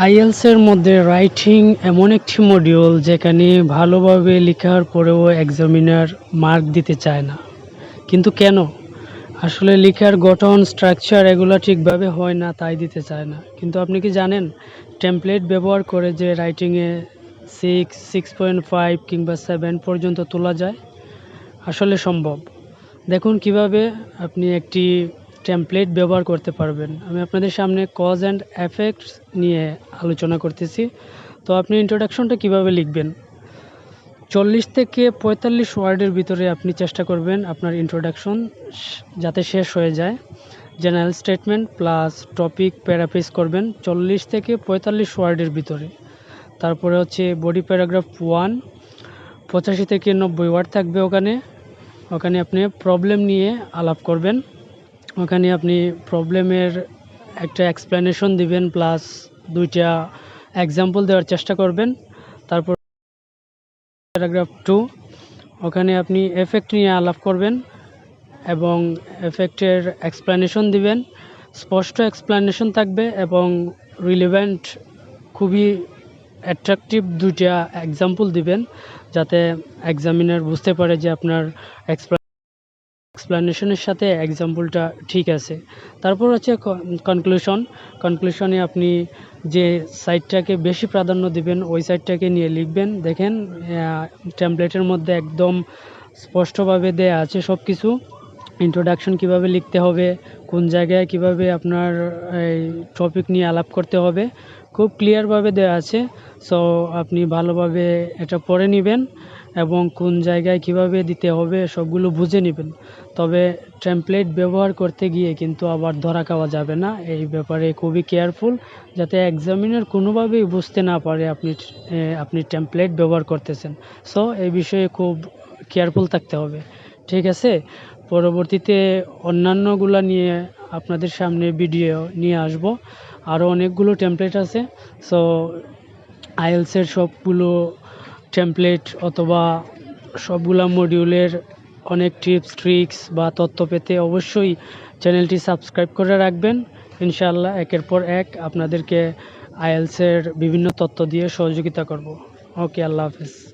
আইএলসের মধ্যে রাইটিং এমন একটি মডিউল যেখানে ভালোভাবে লেখার পরেও এক্সামিনার মার্ক দিতে চায় না। কিন্তু কেন? আসলে লেখার গঠন, স্ট্রাকচার এগুলো ঠিকভাবে হয় না, তাই দিতে চায় না। কিন্তু আপনি কি জানেন টেমপ্লেট ব্যবহার করে যে রাইটিংয়ে 6.5 কিংবা 7 পর্যন্ত তোলা যায়? আসলে সম্ভব। দেখুন কিভাবে আপনি একটি টেমপ্লেট ব্যবহার করতে পারবেন। আমি আপনাদের সামনে কজ অ্যান্ড এফেক্টস নিয়ে আলোচনা করতেছি। তো আপনি ইন্ট্রোডাকশনটা কিভাবে লিখবেন? 40 থেকে 45 ওয়ার্ডের ভিতরে আপনি চেষ্টা করবেন আপনার ইন্ট্রোডাকশন যাতে শেষ হয়ে যায়। General statement plus topic paraphrase করবেন 40 থেকে 45 ওয়ার্ডের ভিতরে। তারপরে হচ্ছে বডি প্যারাগ্রাফ 1 85 থেকে 90 ওয়ার্ড থাকবে ওখানে আপনি প্রবলেম নিয়ে আলাপ করবেন। ওখানে আপনি প্রবলেমের একটা এক্সপ্লেনেশন দিবেন প্লাস 2টা এক্সাম্পল দেওয়ার চেষ্টা করবেন। তারপর প্যারাগ্রাফ 2 ওখানে আপনি এফেক্ট নিয়ে আলাপ করবেন এবং এফেক্টের এক্সপ্লেনেশন দিবেন। স্পষ্ট এক্সপ্লেনেশন থাকবে এবং রিলেভেন্ট খুবই অ্যাট্রাকটিভ 2টা এক্সাম্পল দিবেন যাতে এক্সামিনার বুঝতে পারে যে আপনার এক্সপ্লেনেশনের সাথে এক্সাম্পলটা ঠিক আছে। তারপর হচ্ছে কনক্লুশনে আপনি যে সাইটটাকে বেশি প্রাধান্য দিবেন ওই সাইটটাকে নিয়ে লিখবেন। দেখেন টেমপ্লেটের মধ্যে একদম স্পষ্টভাবে দেয়া আছে সব কিছু। ইন্ট্রোডাকশন কিভাবে লিখতে হবে, কোন জায়গায় কিভাবে আপনার এই টপিক নিয়ে আলাপ করতে হবে, খুব ক্লিয়ারভাবে দেওয়া আছে। সো আপনি ভালোভাবে এটা পড়ে নেবেন এবং কোন জায়গায় কিভাবে দিতে হবে সবগুলো বুঝে নেবেন। তবে টেমপ্লেট ব্যবহার করতে গিয়ে কিন্তু আবার ধরা খাওয়া যাবে না। এই ব্যাপারে খুবই কেয়ারফুল যাতে এক্সামিনার কোনোভাবেই বুঝতে না পারে আপনি টেমপ্লেট ব্যবহার করতেছেন। সো এই বিষয়ে খুব কেয়ারফুল থাকতে হবে। ঠিক আছে? পরবর্তীতে অন্যান্যগুলা নিয়ে আপনাদের সামনে ভিডিও নিয়ে আসব। আরও অনেকগুলো টেমপ্লেট আছে। সো আইএলসের সবগুলো টেমপ্লেট অথবা সবগুলা মডিউলের অনেক টিপস, ট্রিক্স বা তথ্য পেতে অবশ্যই চ্যানেলটি সাবস্ক্রাইব করে রাখবেন। ইনশাআল্লাহ একের পর এক আপনাদেরকে আইএলসের বিভিন্ন তথ্য দিয়ে সহযোগিতা করব। ওকে, আল্লাহ হাফেজ।